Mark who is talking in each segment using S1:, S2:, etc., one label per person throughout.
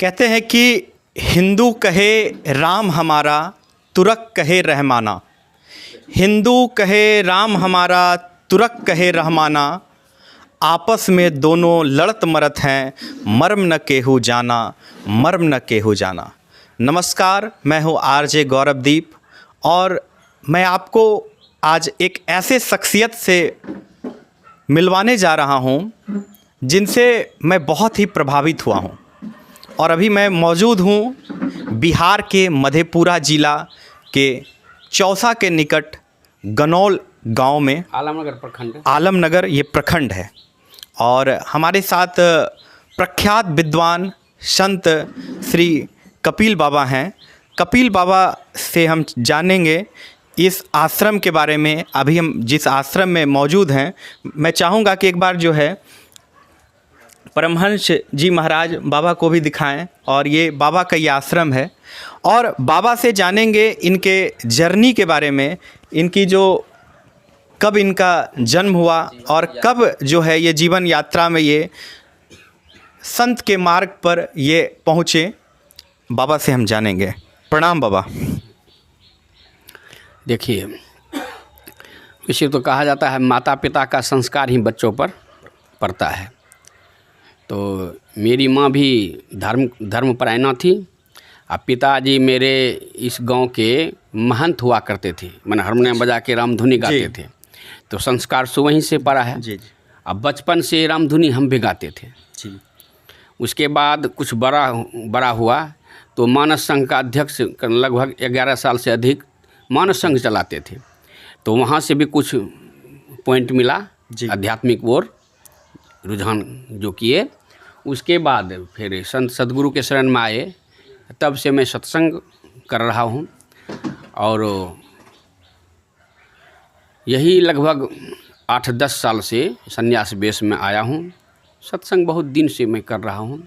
S1: कहते हैं कि हिंदू कहे राम हमारा, तुर्क कहे रहमाना। हिंदू कहे राम हमारा, तुर्क कहे रहमाना। आपस में दोनों लड़त मरत हैं, मर्म न केहू जाना, मर्म न केहू जाना। नमस्कार, मैं हूँ आरजे गौरवदीप और मैं आपको आज एक ऐसे शख्सियत से मिलवाने जा रहा हूँ जिनसे मैं बहुत ही प्रभावित हुआ हूँ। और अभी मैं मौजूद हूँ बिहार के मधेपुरा ज़िला के चौसा के निकट गनौल गांव में। आलमनगर ये प्रखंड है। और हमारे साथ प्रख्यात विद्वान संत श्री कपिल बाबा हैं। कपिल बाबा से हम जानेंगे इस आश्रम के बारे में। अभी हम जिस आश्रम में मौजूद हैं, मैं चाहूँगा कि एक बार जो है परमहंस जी महाराज बाबा को भी दिखाएं। और ये बाबा का ये आश्रम है और बाबा से जानेंगे इनके जर्नी के बारे में, इनकी जो कब इनका जन्म हुआ और कब जो है ये जीवन यात्रा में ये संत के मार्ग पर ये पहुँचे। बाबा से हम जानेंगे। प्रणाम बाबा।
S2: देखिए, इसे तो कहा जाता है माता पिता का संस्कार ही बच्चों पर पड़ता है। तो मेरी माँ भी धर्मपरायणा थी और पिताजी मेरे इस गांव के महंत हुआ करते थे। मैंने हारमोनियम बजा के रामधुनी गाते थे, तो संस्कार सो वहीं से पड़ा है।
S1: जी।
S2: अब बचपन से रामधुनी हम भी गाते थे।
S1: जी।
S2: उसके बाद कुछ बड़ा हुआ तो मानस संघ का अध्यक्ष लगभग 11 साल से अधिक मानस संघ चलाते थे। तो वहाँ से भी कुछ पॉइंट मिला, आध्यात्मिक ओर रुझान जो किए। उसके बाद फिर संत सदगुरु के शरण में आए, तब से मैं सत्संग कर रहा हूँ। और यही लगभग 8-10 साल से संन्यास वेश में आया हूँ। सत्संग बहुत दिन से मैं कर रहा हूँ।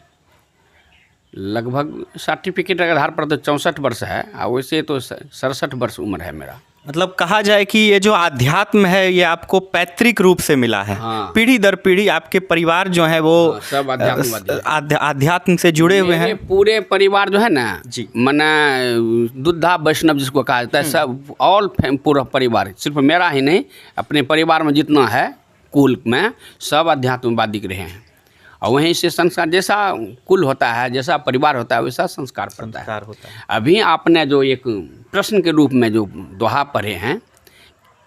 S2: लगभग सर्टिफिकेट के आधार पर तो 64 वर्ष है, और वैसे तो 67 वर्ष उम्र है मेरा। मतलब
S1: कहा जाए कि ये जो आध्यात्म है ये आपको पैतृक रूप से मिला है।
S2: हाँ।
S1: पीढ़ी दर पीढ़ी आपके परिवार जो है वो
S2: सब
S1: आध्यात्म से जुड़े हुए हैं।
S2: पूरे परिवार जो है ना
S1: जी,
S2: मना दुद्धा वैष्णव जिसको कहा जाता है, सब ऑल पूरा परिवार, सिर्फ मेरा ही नहीं, अपने परिवार में जितना है कुल में सब अध्यात्मवादी रहे हैं। और वहीं से संस्कार, जैसा कुल होता है, जैसा परिवार होता है, वैसा संस्कार पड़ता है। अभी आपने जो एक प्रश्न के रूप में जो दोहा पढ़े हैं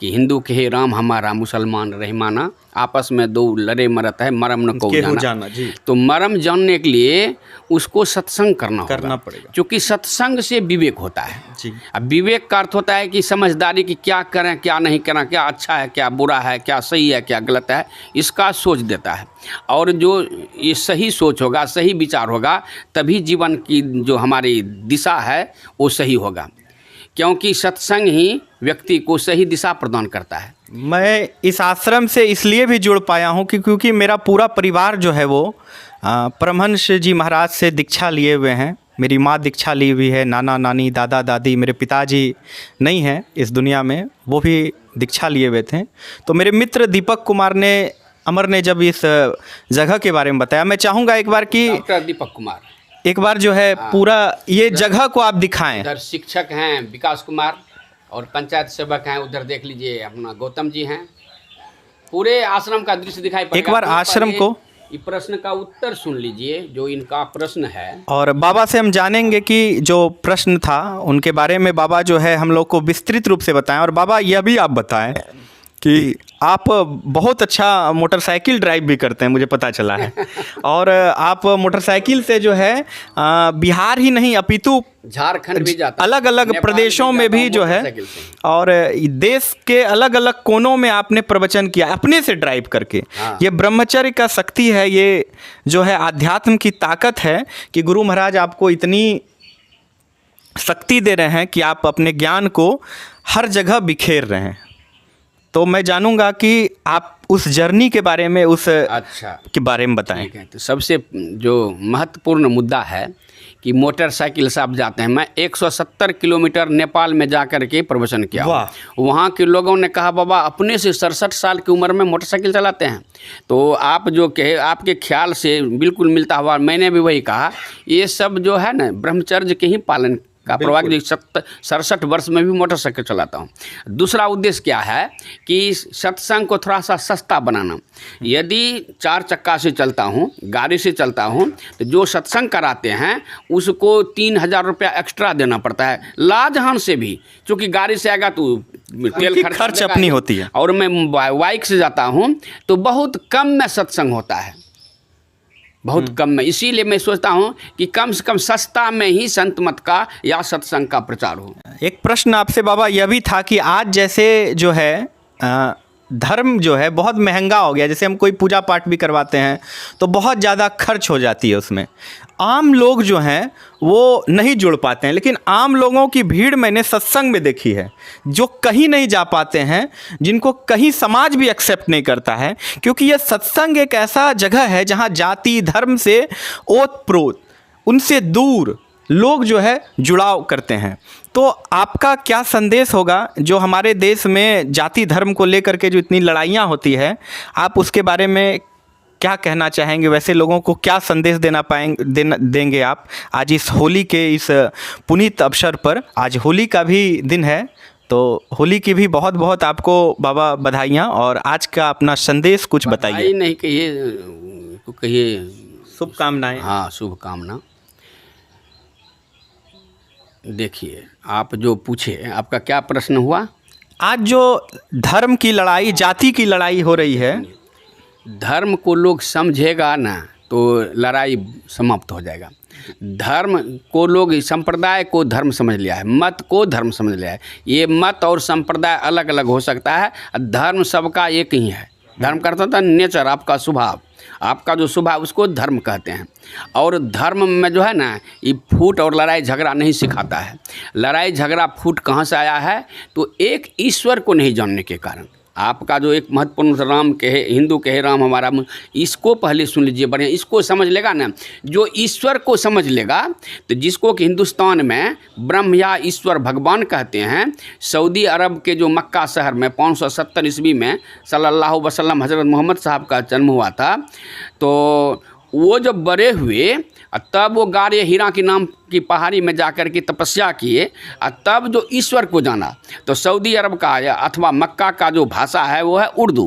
S2: कि हिंदू कहे राम हमारा, मुसलमान रहमाना। आपस में दो लड़े मरत है, मरम न को जाना। तो मरम जानने के लिए उसको सत्संग करना पड़ेगा, क्योंकि सत्संग से विवेक होता है। अब विवेक का अर्थ होता है कि समझदारी कि क्या करें क्या नहीं करें, क्या अच्छा है क्या बुरा है, क्या सही है क्या गलत है, इसका सोच देता है। और जो ये सही सोच होगा, सही विचार होगा, तभी जीवन की जो हमारी दिशा है वो सही होगा, क्योंकि सत्संग ही व्यक्ति को सही दिशा प्रदान करता है।
S1: मैं इस आश्रम से इसलिए भी जुड़ पाया हूँ कि क्योंकि मेरा पूरा परिवार जो है वो परमहंस जी महाराज से दीक्षा लिए हुए हैं। मेरी माँ दीक्षा ली हुई है, नाना नानी दादा दादी, मेरे पिताजी नहीं हैं इस दुनिया में, वो भी दीक्षा लिए हुए थे। तो मेरे मित्र दीपक कुमार ने, अमर ने जब इस जगह के बारे में बताया, मैं चाहूँगा एक बार कि
S2: डॉक्टर दीपक कुमार
S1: एक बार जो है पूरा ये जगह को आप दिखाएं।
S2: उधर शिक्षक हैं विकास कुमार और पंचायत सेवक हैं, उधर देख लीजिए अपना गौतम जी हैं। पूरे आश्रम का दृश्य दिखाई पड़ेगा।
S1: एक बार आश्रम को
S2: ये प्रश्न का उत्तर सुन लीजिए जो इनका प्रश्न है,
S1: और बाबा से हम जानेंगे कि जो प्रश्न था उनके बारे में बाबा जो है हम लोग को विस्तृत रूप से बताएं। और बाबा यह भी आप बताएं कि आप बहुत अच्छा मोटरसाइकिल ड्राइव भी करते हैं, मुझे पता चला है। और आप मोटरसाइकिल से जो है बिहार ही नहीं अपितु
S2: झारखंड भी जाता,
S1: अलग अलग प्रदेशों में भी जो है, और देश के अलग अलग कोनों में आपने प्रवचन किया अपने से ड्राइव करके।
S2: हाँ।
S1: ये ब्रह्मचर्य का शक्ति है, ये जो है आध्यात्म की ताकत है कि गुरु महाराज आपको इतनी शक्ति दे रहे हैं कि आप अपने ज्ञान को हर जगह बिखेर रहे हैं। तो मैं जानूंगा कि आप उस जर्नी के बारे में, उस
S2: अच्छा
S1: के बारे में बताएं।
S2: तो सबसे जो महत्वपूर्ण मुद्दा है कि मोटरसाइकिल से आप जाते हैं। मैं 170 किलोमीटर नेपाल में जा कर के प्रवचन किया।
S1: वाह।
S2: वहाँ के लोगों ने कहा बाबा अपने से 67 साल की उम्र में मोटरसाइकिल चलाते हैं। तो आप जो कहे आपके ख्याल से बिल्कुल मिलता हुआ, मैंने भी वही कहा, ये सब जो है ना ब्रह्मचर्य के ही पालन का प्रभाव। 67 वर्ष में भी मोटरसाइकिल चलाता हूँ। दूसरा उद्देश्य क्या है कि सत्संग को थोड़ा सा सस्ता बनाना। यदि 4 चक्का से चलता हूँ, गाड़ी से चलता हूँ, तो जो सत्संग कराते हैं उसको 3000 रुपया एक्स्ट्रा देना पड़ता है लाजहान से भी, क्योंकि गाड़ी से आएगा तो तेल
S1: खर्च अपनी होती है,
S2: और मैं बाइक से जाता हूँ तो बहुत कम में सत्संग होता है, बहुत कम में। इसीलिए मैं सोचता हूँ कि कम से कम सस्ता में ही संत मत का या सत्संग का प्रचार हो।
S1: एक प्रश्न आपसे बाबा यह भी था कि आज जैसे जो है धर्म जो है बहुत महंगा हो गया। जैसे हम कोई पूजा पाठ भी करवाते हैं तो बहुत ज़्यादा खर्च हो जाती है उसमें। आम लोग जो हैं वो नहीं जुड़ पाते हैं, लेकिन आम लोगों की भीड़ मैंने सत्संग में देखी है, जो कहीं नहीं जा पाते हैं, जिनको कहीं समाज भी एक्सेप्ट नहीं करता है, क्योंकि यह सत्संग एक ऐसा जगह है जहाँ जाति धर्म से ओतप्रोत, उनसे दूर लोग जो है जुड़ाव करते हैं। तो आपका क्या संदेश होगा जो हमारे देश में जाति धर्म को लेकर के जो इतनी लड़ाइयाँ होती है, आप उसके बारे में क्या कहना चाहेंगे? वैसे लोगों को क्या संदेश देंगे आप आज इस होली के इस पुनीत अवसर पर? आज होली का भी दिन है, तो होली की भी बहुत बहुत आपको बाबा बधाइयाँ, और आज का अपना संदेश कुछ बताइए।
S2: नहीं कहिए
S1: शुभकामनाएं।
S2: हाँ, शुभकामना। देखिए, आप जो पूछे, आपका क्या प्रश्न हुआ?
S1: आज जो धर्म की लड़ाई, जाति की लड़ाई हो रही है,
S2: धर्म को लोग समझेगा ना तो लड़ाई समाप्त हो जाएगा। धर्म को लोग, संप्रदाय को धर्म समझ लिया है, मत को धर्म समझ लिया है। ये मत और संप्रदाय अलग अलग हो सकता है, धर्म सबका एक ही है। धर्म करता था नेचर, आपका स्वभाव, आपका जो स्वभाव उसको धर्म कहते हैं। और धर्म में जो है ना, ये फूट और लड़ाई झगड़ा नहीं सिखाता है। लड़ाई झगड़ा फूट कहाँ से आया है? तो एक ईश्वर को नहीं जानने के कारण। आपका जो एक महत्वपूर्ण राम कहे, हिंदू कहे राम हमारा, इसको पहले सुन लीजिए बढ़िया। इसको समझ लेगा ना, जो ईश्वर को समझ लेगा, तो जिसको कि हिंदुस्तान में ब्रह्म या ईश्वर भगवान कहते हैं। सऊदी अरब के जो मक्का शहर में 570 ईस्वी में सल्लल्लाहु अलैहि वसल्लम हज़रत मोहम्मद साहब का जन्म हुआ था। तो वो जब बड़े हुए तब वो गारे हीरा के नाम की पहाड़ी में जाकर के तपस्या किए, तब जो ईश्वर को जाना। तो सऊदी अरब का अथवा मक्का का जो भाषा है वो है उर्दू।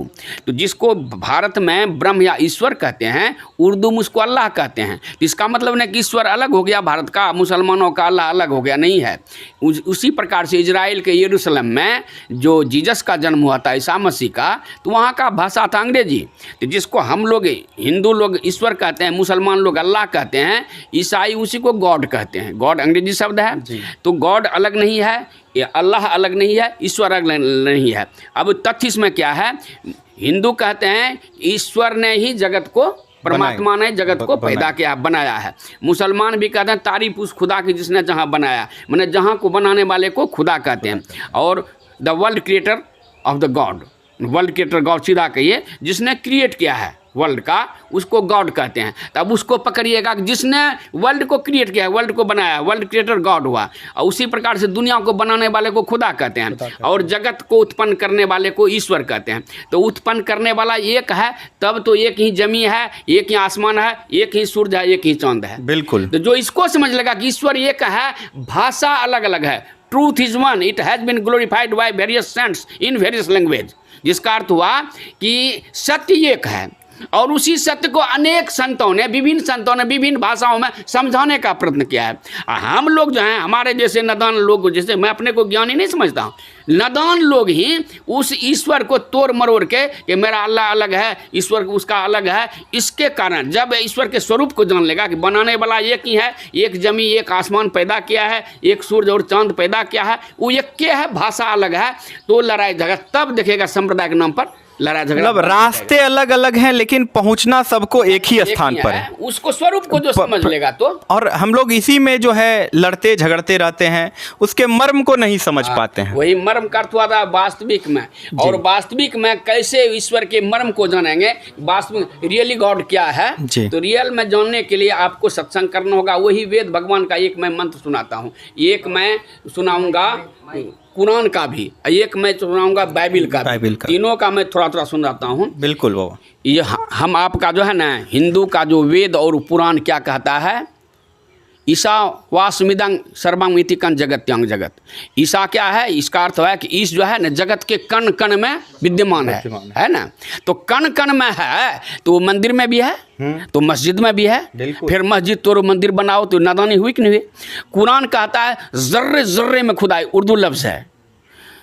S2: तो जिसको भारत में ब्रह्म या ईश्वर कहते हैं, उर्दू में उसको अल्लाह कहते हैं। तो इसका मतलब नहीं कि ईश्वर अलग हो गया भारत का, मुसलमानों का अल्लाह अलग हो गया, नहीं है। उसी प्रकार से इजराइल के यरूशलेम में जो जीसस का जन्म हुआ था, ईसा मसीह का, तो वहाँ का भाषा था अंग्रेजी। तो जिसको हम लोग हिंदू लोग ईश्वर कहते हैं, मुसलमान लोग अल्लाह कहते हैं, ईसाई उसी को गॉड कहते हैं। गॉड अंग्रेजी शब्द है। तो गॉड अलग नहीं है, ये अल्लाह अलग नहीं है, ईश्वर अलग नहीं है। अब तथ्य इसमें क्या है? हिंदू कहते हैं ईश्वर ने ही जगत को, परमात्मा ने जगत को पैदा किया, बनाया है। मुसलमान भी कहते हैं तारीफ उस खुदा की जिसने जहाँ बनाया, माने जहाँ को बनाने वाले को खुदा कहते हैं। और the world creator of the God, world creator God सीधा कहिए, जिसने क्रिएट किया है वर्ल्ड का, उसको गॉड कहते हैं। तब उसको पकड़िएगा कि जिसने वर्ल्ड को क्रिएट किया है, वर्ल्ड को बनाया, वर्ल्ड क्रिएटर गॉड हुआ। और उसी प्रकार से दुनिया को बनाने वाले को खुदा कहते हैं, और जगत को उत्पन्न करने वाले को ईश्वर कहते हैं। तो उत्पन्न करने वाला एक है, तब तो एक ही जमीन है, एक ही आसमान है, एक ही सूरज है, एक ही चांद है।
S1: बिल्कुल।
S2: तो जो इसको समझ लेगा कि ईश्वर एक है, भाषा अलग अलग है, truth is one, it has been glorified by various saints in various language, जिसका अर्थ हुआ कि सत्य एक है। और उसी सत्य को अनेक संतों ने, विभिन्न संतों ने विभिन्न भाषाओं में समझाने का प्रयत्न किया है। हम लोग जो हैं, हमारे जैसे नादान लोग, जैसे मैं अपने को ज्ञानी नहीं समझता हूँ, नादान लोग ही उस ईश्वर को तोड़ मरोड़ के कि मेरा अल्लाह अलग है, ईश्वर उसका अलग है। इसके कारण जब ईश्वर के स्वरूप को जान लेगा कि बनाने वाला एक ही है, एक जमी एक आसमान पैदा किया है, एक सूरज और चांद पैदा किया है, वो एक के है, भाषा अलग है, तो लड़ाई झगड़ा तब देखेगा संप्रदाय के नाम पर लड़ाई झगड़ा
S1: मतलब रास्ते अलग अलग हैं लेकिन पहुंचना सबको एक ही स्थान पर है।
S2: उसको स्वरूप को जो समझ लेगा तो
S1: और हम लोग इसी में जो है लड़ते झगड़ते रहते हैं, उसके मर्म को नहीं समझ पाते हैं।
S2: वही मर्म का अर्थ हुआ था वास्तविक में। और वास्तविक में कैसे ईश्वर के मर्म को जानेंगे, वास्तविक रियली गॉड क्या है,
S1: जी।
S2: तो रियल में जानने के लिए आपको सत्संग करना होगा। वही वेद भगवान का एक मैं मंत्र सुनाता हूँ, एक मैं सुनाऊंगा कुरान का भी, एक मैं सुनाऊंगा बाइबिल का भी। तीनों का मैं थोड़ा थोड़ा सुनाता हूँ।
S1: बिल्कुल बाबा।
S2: ये हम आपका जो है ना हिंदू का जो वेद और पुराण क्या कहता है, ईशा वासमिदंग सर्वं इतिकं जगत्यांग जगत। ईशा क्या है, इसका अर्थ है कि ईश जो है ना जगत के कण कण में विद्यमान है ना। तो कण कण में है तो मंदिर में भी है, तो मस्जिद में भी है। फिर मस्जिद तो मंदिर बनाओ तो नादानी हुई कि नहीं हुई। कुरान कहता है जर्रे जर्रे में खुदा है, उर्दू लफ्ज़ है,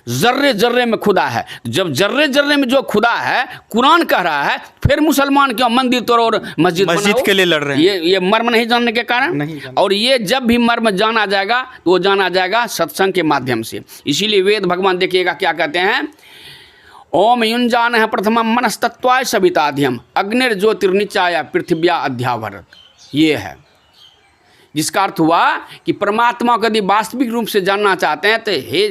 S2: जर्रे जर्रे में खुदा है। जब जर्रे जर्रे में जो खुदा है कुरान कह रहा है, फिर मुसलमान क्यों मंदिर तोड़ो और मस्जिद
S1: के लिए लड़ रहे हैं?
S2: ये मर्म नहीं जानने के कारण। और ये जब भी मर्म जाना जाएगा तो वो जाना जाएगा सत्संग के माध्यम से। इसीलिए वेद भगवान देखिएगा क्या कहते हैं, ओम युंजान है प्रथमम मनस्तत्वाय सविताध्यम अग्निर ज्योतिर्निचाया पृथिव्या अध्यावरत। ये है जिसका अर्थ हुआ कि परमात्मा को यदि वास्तविक रूप से जानना चाहते हैं तो हे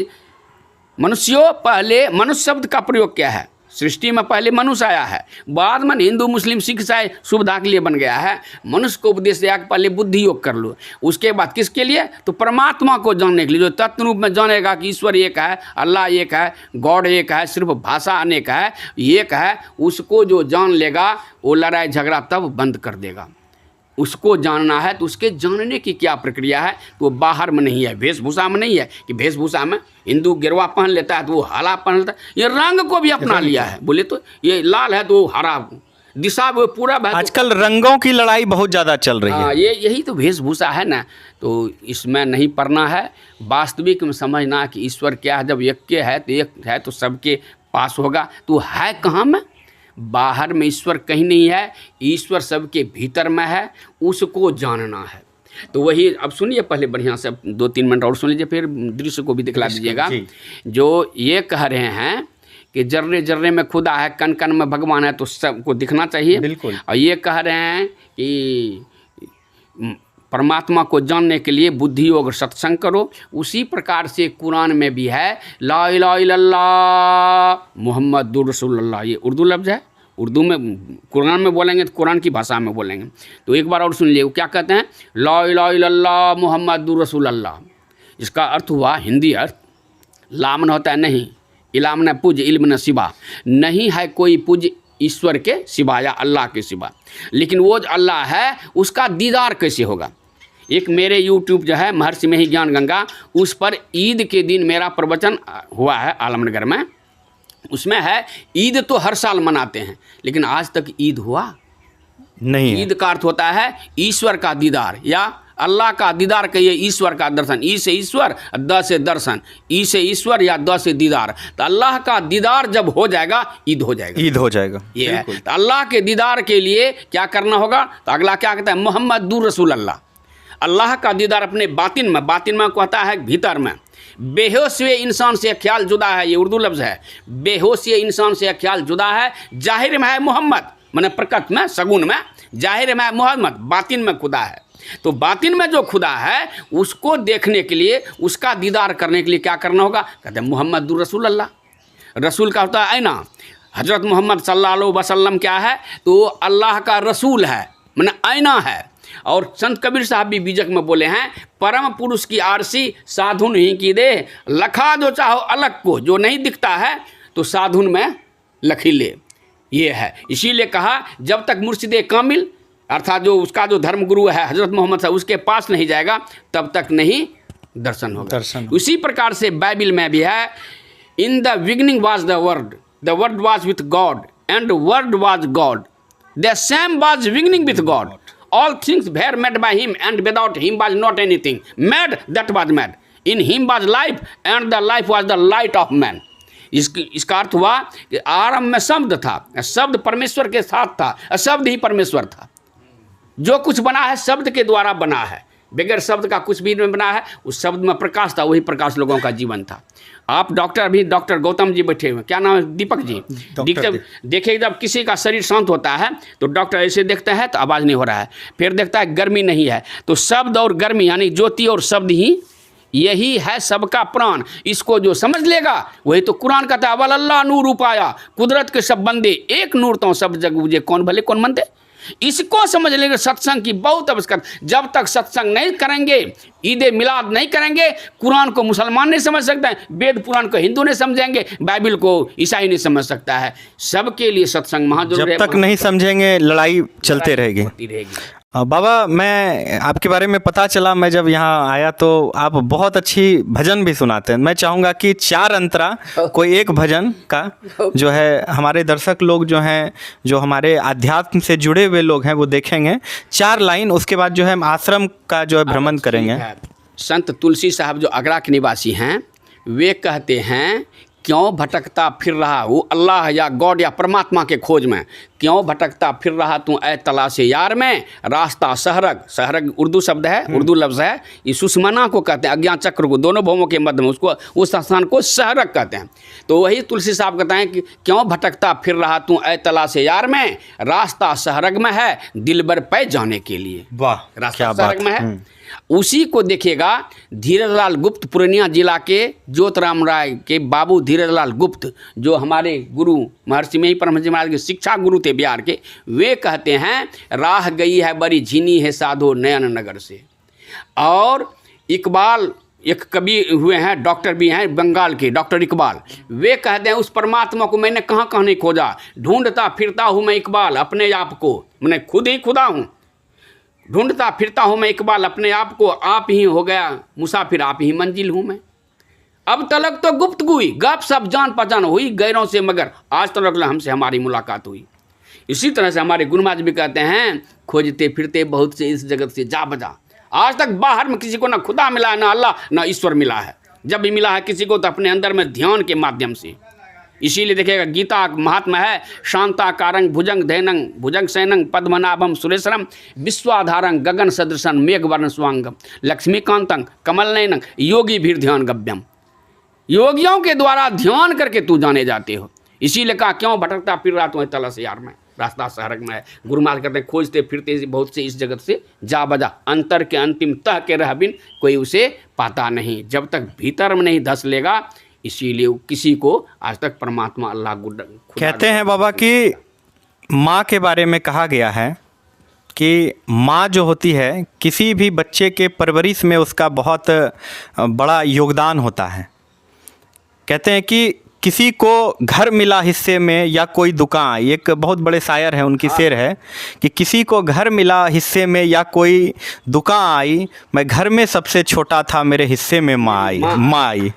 S2: मनुष्यों, पहले मनुष्य शब्द का प्रयोग क्या है, सृष्टि में पहले मनुष्य आया है, बाद में हिंदू मुस्लिम सिख ईसाई सुविधा के लिए बन गया है। मनुष्य को उपदेश दिया कि पहले बुद्धि योग कर लो, उसके बाद किसके लिए, तो परमात्मा को जानने के लिए। जो तत्व रूप में जानेगा कि ईश्वर एक है, अल्लाह एक है, गॉड एक है, सिर्फ भाषा अनेक है, एक है, उसको जो जान लेगा वो लड़ाई झगड़ा तब बंद कर देगा। उसको जानना है तो उसके जानने की क्या प्रक्रिया है, तो वो बाहर में नहीं है, वेशभूषा में नहीं है कि वेशभूषा में हिंदू गिरवा पहन लेता है तो वो हरा पहन लेता है। ये रंग को भी अपना लिया है, बोले तो ये लाल है तो हरा, दिशा वो पूरा।
S1: आजकल रंगों की लड़ाई बहुत ज़्यादा चल रही है।
S2: ये यही तो वेशभूषा है ना। तो इसमें नहीं पढ़ना है, वास्तविक में समझना कि ईश्वर क्या है। जब एक के है तो एक है तो सबके पास होगा। तो है कहाँ में, बाहर में ईश्वर कहीं नहीं है, ईश्वर सबके भीतर में है, उसको जानना है। तो वही अब सुनिए पहले बढ़िया से 2-3 मिनट और सुन लीजिए, फिर दृश्य को भी दिखला दीजिएगा। जो ये कह रहे हैं कि जर्रे जर्रे में खुदा है, कण कण में भगवान है, तो सबको दिखना चाहिए। और ये कह रहे हैं कि परमात्मा को जानने के लिए बुद्धि योग सत्संग करो। उसी प्रकार से कुरान में भी है ला इलाहा इल्लल्लाह मुहम्मदुर रसूलुल्लाह। ये उर्दू लफ्ज़ है, उर्दू में कुरान में बोलेंगे तो कुरान की भाषा में बोलेंगे। तो एक बार और सुन लीजिए, वो क्या कहते हैं, ला इलाहा इल्लल्लाह मुहम्मदुर रसूलुल्लाह। इसका अर्थ हुआ हिंदी अर्थ, ला मन होता है नहीं, इला मन पूज, इल्म न सिवा, नहीं है कोई पूज ईश्वर के सिवा या अल्लाह के सिवा। लेकिन वो जो अल्लाह है उसका दीदार कैसे होगा। एक मेरे यूट्यूब जो है महर्षि में ही ज्ञान गंगा, उस पर ईद के दिन मेरा प्रवचन हुआ है आलमनगर में। उसमें है ईद तो हर साल मनाते हैं लेकिन आज तक ईद हुआ
S1: नहीं है।
S2: ईद का अर्थ होता है ईश्वर का दीदार या अल्लाह का दीदार कहिए, ईश्वर का दर्शन। ई से ईश्वर, द से दर्शन, ई से ईश्वर या द से दीदार। तो अल्लाह का दीदार जब हो जाएगा ईद हो जाएगा,
S1: ईद हो जाएगा।
S2: ये है। तो अल्लाह के दीदार के लिए क्या करना होगा, तो अगला क्या कहता है, मुहम्मदुर रसूल अल्लाह। अल्लाह का दीदार अपने बातिन में कहता है भीतर में। बेहोश हुए इंसान से ख्याल जुदा है, ये उर्दू लफ्ज़ है। बेहोश हुए इंसान से ख्याल जुदा है। जाहिर में है मोहम्मद, माने प्रकट में सगुन में, जाहिर में है मोहम्मद, बातिन में खुदा है। तो बातिन में जो खुदा है उसको देखने के लिए, उसका दीदार करने के लिए क्या करना होगा, कहते हैं मुहम्मदुर रसूल अल्लाह। रसूल का होता है आईना। हजरत मोहम्मद सल्लल्लाहु अलैहि वसल्लम क्या है, तो अल्लाह का रसूल है, माने आईना है। और संत कबीर साहब भी बीजक में बोले हैं, परम पुरुष की आरसी साधुन ही की दे, लखा जो चाहो अलग को, जो नहीं दिखता है तो साधुन में लखी ले। ये है, इसीलिए कहा जब तक मुर्शिदे कामिल अर्थात जो उसका जो धर्म गुरु है हजरत मोहम्मद साहब उसके पास नहीं जाएगा तब तक नहीं दर्शन होगा। उसी प्रकार से बाइबिल में भी है, in the beginning was the word was with God and word was God, the same was beginning with God, all things were made by him and without him was not anything made that was made, in him was life and the life was the light of man। इसका अर्थ हुआ कि आरंभ में शब्द था, शब्द परमेश्वर के साथ था, शब्द ही परमेश्वर था। जो कुछ बना है शब्द के द्वारा बना है। बगैर शब्द का कुछ भी नहीं बना है, उस शब्द में प्रकाश था, वही प्रकाश लोगों का जीवन था। आप डॉक्टर, अभी डॉक्टर गौतम जी बैठे हुए, क्या नाम है, दीपक जी। देखिए जब किसी का शरीर शांत होता है तो डॉक्टर ऐसे देखता है तो आवाज़ नहीं हो रहा है, फिर देखता है गर्मी नहीं है, तो शब्द और गर्मी यानी ज्योति और शब्द ही यही है सबका प्राण। इसको जो समझ लेगा वही तो कुरान कहता है वल्लाह नूर उपाया, कुदरत के सब बंदे एक नूर तो सब जग बुझे, कौन भले कौन मंदे। इसको समझ लेंगे, सत्संग की बहुत आवश्यकता। जब तक सत्संग नहीं करेंगे, ईद मिलाद नहीं करेंगे, कुरान को मुसलमान नहीं समझ सकते हैं, वेद पुराण को हिंदू नहीं समझेंगे, बाइबल को ईसाई नहीं समझ सकता है। सबके लिए सत्संग महाजरूरी है।
S1: जब तक नहीं समझेंगे लड़ाई चलते रहेगी। बाबा, मैं आपके बारे में पता चला, मैं जब यहाँ आया तो आप बहुत अच्छी भजन भी सुनाते हैं। मैं चाहूँगा कि 4 अंतरा कोई एक भजन का जो है हमारे दर्शक लोग जो हैं, जो हमारे अध्यात्म से जुड़े हुए लोग हैं, वो देखेंगे 4 लाइन, उसके बाद जो है हम आश्रम का जो है भ्रमण करेंगे।
S2: संत तुलसी साहब जो आगरा के निवासी हैं, वे कहते हैं क्यों भटकता फिर रहा वो अल्लाह या गॉड या परमात्मा के खोज में, क्यों भटकता फिर रहा तू ऐ तलाशे यार में, रास्ता सहरग, सहरग उर्दू शब्द है, उर्दू लफ्ज़ है, ये सुषमना को कहते हैं, अज्ञान चक्र को, दोनों भौमों के मध्य में, उसको उस स्थान को सहरग कहते हैं। तो वही तुलसी साहब कहते हैं कि क्यों भटकता फिर रहा तू ऐ तलाशे यार में, रास्ता सहरग में है दिलबर पे जाने के लिए।
S1: वाह,
S2: रास्ता सहरग में है। उसी को देखिएगा धीरजलाल गुप्त, पूर्णिया जिला के ज्योतिराम राय के बाबू धीरजलाल गुप्त, जो हमारे गुरु महर्षि में ही परमहंस जी महाराज के शिक्षा गुरु थे बिहार के, वे कहते हैं राह गई है बड़ी झीनी है साधो नयन नगर से। और इकबाल एक कवि हुए हैं, डॉक्टर भी हैं बंगाल के, डॉक्टर इकबाल, वे कहते हैं उस परमात्मा को मैंने कहाँ कहाँ नहीं खोजा, ढूंढता फिरता हूँ मैं इकबाल अपने आप को, मैंने खुद ही खुदा हूँ, ढूंढता फिरता हूँ मैं इकबाल अपने आप को, आप ही हो गया मुसाफिर, आप ही मंजिल हूँ मैं। अब तलक तो गुप्तगुई गप सब जान पहचान हुई गैरों से, मगर आज तलक हमसे हमारी मुलाकात हुई। इसी तरह से हमारे गुरु महाराज भी कहते हैं खोजते फिरते बहुत से इस जगत से जा बजा। आज तक बाहर में किसी को ना खुदा मिला है, ना अल्लाह, ना ईश्वर मिला है। जब भी मिला है किसी को तो अपने अंदर में ध्यान के माध्यम से। इसीलिए देखिएगा गीता महात्मा है, शांताकारंग भुजंग धैनंग भुजंग सैनंग पद्मनाभम सुरेशरम विश्वाधारंग गगन सदृशं मेघवर्ण स्वांगम लक्ष्मीकांतं कमल नयनंग योगी भीर ध्यान गव्यम। योगियों के द्वारा ध्यान करके तू जाने जाते हो। इसीलिए कहा क्यों भटकता फिर रहा तू तलाश यार में, रास्ता सहरग में है। गुरु महाराज कहते हैं खोजते फिरते बहुत से इस जगत से जा बजा, अंतर के अंतिम तह के रह बिन कोई उसे पाता नहीं, जब तक भीतर में नहीं धस लेगा। इसीलिए किसी को आज तक परमात्मा अल्लाह
S1: कहते हैं बाबा कि माँ के बारे में कहा गया है कि माँ जो होती है किसी भी बच्चे के परवरिश में उसका बहुत बड़ा योगदान होता है। कहते हैं कि किसी को घर मिला हिस्से में या कोई दुकान, एक बहुत बड़े शायर हैं उनकी शेर है कि किसी को घर मिला हिस्से में या कोई दुकान आई, मैं घर में सबसे छोटा था मेरे हिस्से में माँ आई, माँ आई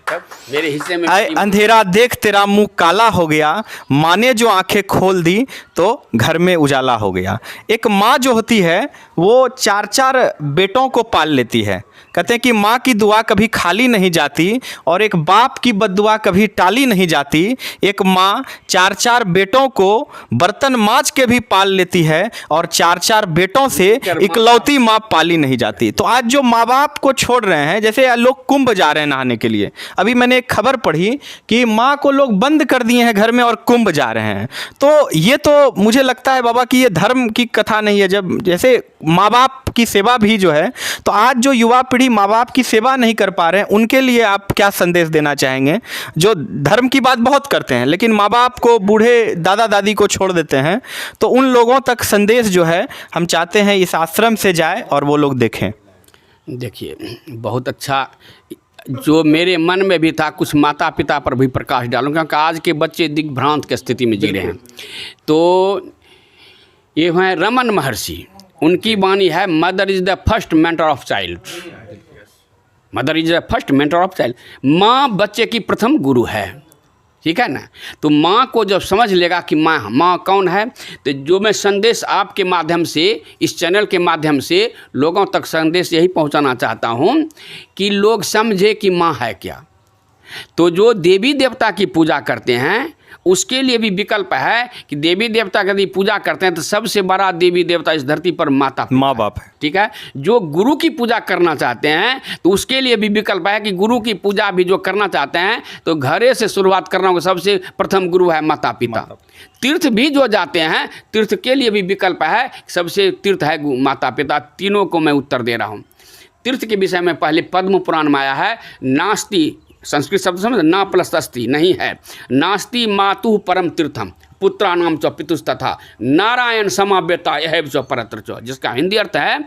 S2: मेरे हिस्से में
S1: अंधेरा देख तेरा मुंह काला हो गया, माँ ने जो आंखें खोल दी तो घर में उजाला हो गया। एक माँ जो होती है वो 4-4 बेटों को पाल लेती है। कहते हैं कि माँ की दुआ कभी खाली नहीं जाती और एक बाप की बद्दुआ कभी टाली नहीं जाती। एक माँ 4-4 बेटों को बर्तन मांज के भी पाल लेती है और 4-4 बेटों से इकलौती माँ पाली नहीं जाती। तो आज जो माँ बाप को छोड़ रहे हैं, जैसे लोग कुंभ जा रहे हैं नहाने के लिए, अभी मैंने एक खबर पढ़ी कि माँ को लोग बंद कर दिए हैं घर में और कुंभ जा रहे हैं। तो ये तो मुझे लगता है बाबा कि ये धर्म की कथा नहीं है। जब जैसे माँ बाप की सेवा भी जो है, तो आज जो युवा पीढ़ी माँ बाप की सेवा नहीं कर पा रहे हैं, उनके लिए आप क्या संदेश देना चाहेंगे? जो धर्म की बात बहुत करते हैं लेकिन माँ बाप को, बूढ़े दादा दादी को छोड़ देते हैं, तो उन लोगों तक संदेश जो है हम चाहते हैं इस आश्रम से जाए और वो लोग देखें।
S2: देखिए बहुत अच्छा जो मेरे मन में भी था, कुछ माता पिता पर भी प्रकाश डालूं, क्योंकि आज के बच्चे दिग्भ्रांत की स्थिति में जी रहे हैं। तो ये हैं रमन महर्षि, उनकी वाणी है mother is the first mentor of child. Mother is the first mentor of child. माँ बच्चे की प्रथम गुरु है, ठीक है ना। तो माँ को जब समझ लेगा कि माँ कौन है, तो जो मैं संदेश आपके माध्यम से, इस चैनल के माध्यम से लोगों तक संदेश यही पहुंचाना चाहता हूं कि लोग समझे कि माँ है क्या। तो जो देवी देवता की पूजा करते हैं उसके लिए भी विकल्प है कि देवी देवता का यदि पूजा करते हैं तो सबसे बड़ा देवी देवता इस धरती पर माता पिता
S1: माँ बाप है।
S2: ठीक है। जो गुरु की पूजा करना चाहते हैं तो उसके लिए भी विकल्प है कि गुरु की पूजा भी जो करना चाहते हैं तो घरे से शुरुआत करना होगा। सबसे प्रथम गुरु है माता पिता। तीर्थ भी जो जाते हैं तीर्थ के लिए भी विकल्प है, सबसे तीर्थ है माता पिता। तीनों को मैं उत्तर दे रहा हूँ। तीर्थ के विषय में पहले पद्म पुराण में आया है, नास्ति, संस्कृत शब्द समझ, ना प्लस अस्ति नहीं है, नास्ति मातु परम तीर्थम पुत्राणाम च पितुस्तथा नारायण समावेता यह च परत्र च, जिसका हिंदी अर्थ है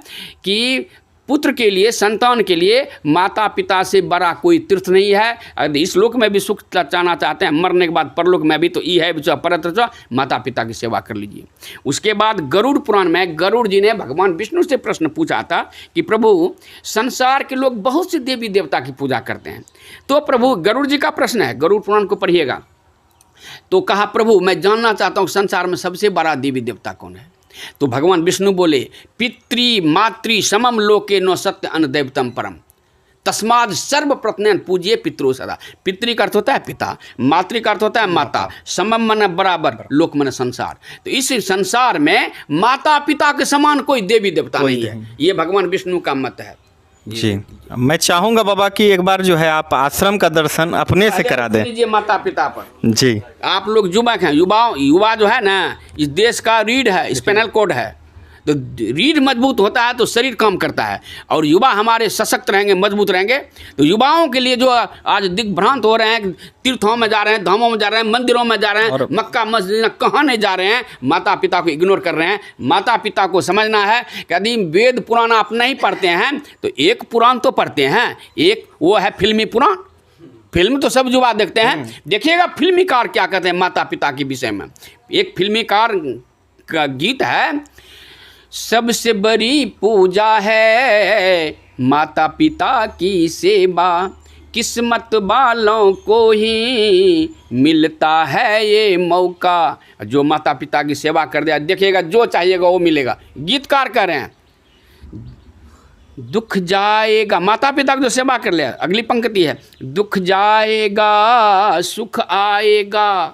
S2: कि पुत्र के लिए, संतान के लिए माता पिता से बड़ा कोई तीर्थ नहीं है। अगर इस लोक में भी सुख चाहना चाहते हैं, मरने के बाद परलोक में भी, तो ई है च परत्र च, माता पिता की सेवा कर लीजिए। उसके बाद गरुड़ पुराण में गरुड़ जी ने भगवान विष्णु से प्रश्न पूछा था कि प्रभु संसार के लोग बहुत से देवी देवता की पूजा करते हैं, तो प्रभु गरुड़ जी का प्रश्न है, गरुड़ पुराण को पढ़िएगा। तो कहा प्रभु मैं जानना चाहता हूँ संसार में सबसे बड़ा देवी देवता कौन है। तो भगवान विष्णु बोले पितृ मातृ समम लोके नो सत्य अनदैवतम परम तस्माद सर्व प्रत्नयन पूजिए पितरो सदा। पितृ का अर्थ होता है पिता, मातृ का अर्थ होता है माता, समम मन बराबर, लोक मन संसार। तो इस संसार में माता पिता के समान कोई देवी देवता नहीं है, ये भगवान विष्णु का मत है।
S1: जी मैं चाहूँगा बाबा कि एक बार जो है आप आश्रम का दर्शन अपने से करा दें।
S2: लीजिए माता पिता पर।
S1: जी
S2: आप लोग युवक हैं, युवा जो है ना इस देश का रीढ़ है, स्पाइनल कॉर्ड है। तो रीढ़ मजबूत होता है तो शरीर काम करता है, और युवा हमारे सशक्त रहेंगे, मजबूत रहेंगे। तो युवाओं के लिए जो आज दिग्भ्रांत हो रहे हैं, तीर्थों में जा रहे हैं, धामों में जा रहे हैं, मंदिरों में जा रहे हैं, मक्का मस्जिद कहाँ नहीं जा रहे हैं, माता पिता को इग्नोर कर रहे हैं। माता पिता को समझना है कि यदि वेद पुराण आप नहीं पढ़ते हैं तो एक पुराण तो पढ़ते हैं, एक वो है फिल्मी पुराण। फिल्म तो सब युवा देखते हैं, देखिएगा फिल्मीकार क्या कहते हैं माता पिता के विषय में। एक फिल्मीकार का गीत है, सबसे बड़ी पूजा है माता पिता की सेवा, किस्मत वालों को ही मिलता है ये मौका। जो माता पिता की सेवा कर दिया, देखिएगा जो चाहिएगा वो मिलेगा। गीतकार कह रहे हैं दुख जाएगा, माता पिता की जो सेवा कर लिया, अगली पंक्ति है दुख जाएगा सुख आएगा,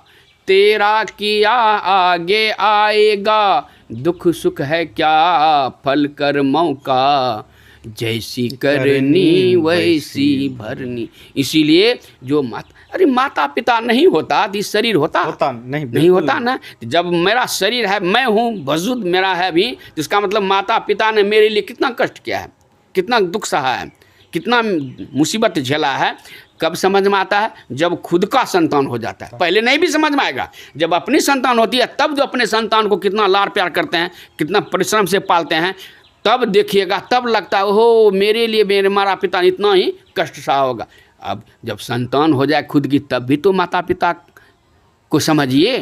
S2: तेरा किया आगे आएगा, दुख सुख है क्या फल कर्मों का, जैसी करनी वैसी भरनी। इसीलिए जो माता पिता नहीं होता तो शरीर होता नहीं होता ना। जब मेरा शरीर है, मैं हूँ, वजूद मेरा है भी, तो इसका मतलब माता पिता ने मेरे लिए कितना कष्ट किया है, कितना दुख सहा है, कितना मुसीबत झेला है। कब समझ में आता है? जब खुद का संतान हो जाता है। पहले नहीं भी समझ में आएगा, जब अपनी संतान होती है तब जो अपने संतान को कितना लाड़ प्यार करते हैं, कितना परिश्रम से पालते हैं, तब देखिएगा, तब लगता है ओहो मेरे लिए मेरे माता पिता इतना ही कष्ट सहा होगा। अब जब संतान हो जाए खुद की, तब भी तो माता पिता को समझिए।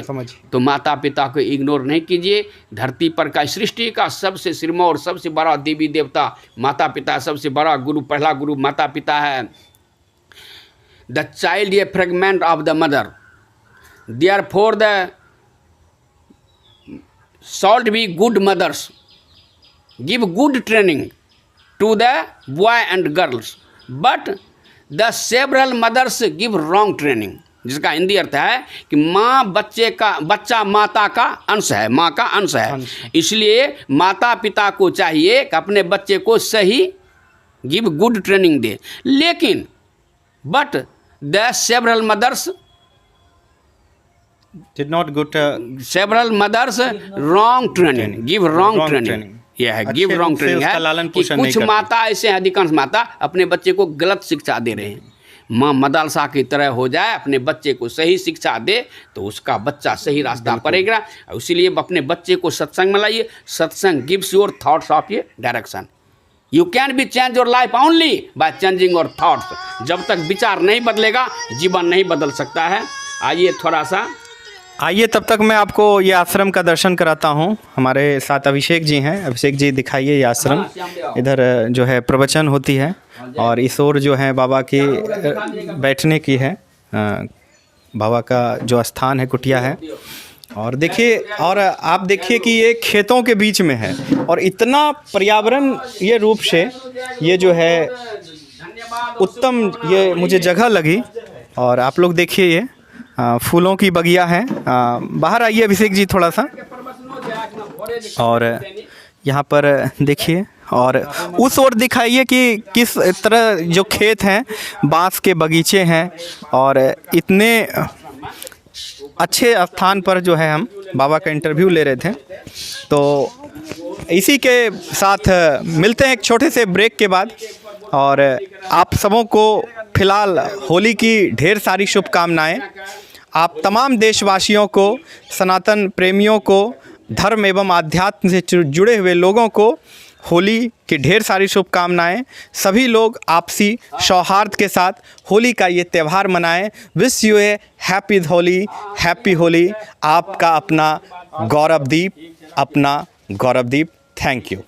S2: तो माता पिता को इग्नोर नहीं कीजिए। धरती पर का सृष्टि का सबसे सिरमौर, सबसे बड़ा देवी देवता माता पिता, सबसे बड़ा गुरु, पहला गुरु माता पिता है। The child a fragment of the mother, therefore the should be good mothers, give good training to the boy and girls, but the several mothers give wrong training। जिसका हिंदी अर्थ है कि बच्चा माता का अंश है, माँ का अंश है, इसलिए माता पिता को चाहिए कि अपने बच्चे को सही गिव गुड ट्रेनिंग दे। लेकिन but the several mothers
S1: did not go to
S2: several mothers wrong training, give wrong training। यह है give wrong training है कि कुछ माता ऐसे हैं, अधिकांश माता अपने बच्चे को गलत शिक्षा दे रहे हैं। माँ मदरसा की तरह हो जाए, अपने बच्चे को सही शिक्षा दे तो उसका बच्चा सही रास्ता पड़ेगा। इसीलिए अपने बच्चे को सत्संग में लाइए। सत्संग गिव्स योर थॉट्स ऑफ ये direction. You can be change your life only by changing your thoughts. जब तक विचार नहीं बदलेगा जीवन नहीं बदल सकता है। आइए थोड़ा सा
S1: आइए, तब तक मैं आपको ये आश्रम का दर्शन कराता हूँ। हमारे साथ अभिषेक जी हैं। अभिषेक जी दिखाइए ये आश्रम। इधर जो है प्रवचन होती है और इस ओर जो है बाबा की बैठने की है, बाबा का जो स्थान है, कुटिया है। और देखिए, और आप देखिए कि ये खेतों के बीच में है और इतना पर्यावरण ये रूप से ये जो है उत्तम ये मुझे जगह लगी। और आप लोग देखिए ये फूलों की बगिया है। बाहर आइए अभिषेक जी थोड़ा सा, और यहाँ पर देखिए, और उस ओर दिखाइए कि किस तरह जो खेत हैं, बांस के बगीचे हैं, और इतने अच्छे स्थान पर जो है हम बाबा का इंटरव्यू ले रहे थे। तो इसी के साथ मिलते हैं एक छोटे से ब्रेक के बाद, और आप सबों को फिलहाल होली की ढेर सारी शुभकामनाएं। आप तमाम देशवासियों को, सनातन प्रेमियों को, धर्म एवं आध्यात्म से जुड़े हुए लोगों को होली की ढेर सारी शुभकामनाएं। सभी लोग आपसी सौहार्द के साथ होली का ये त्यौहार मनाएं। Wish U A happy Holi, happy Holi. आपका अपना गौरवदीप, अपना गौरवदीप। Thank you.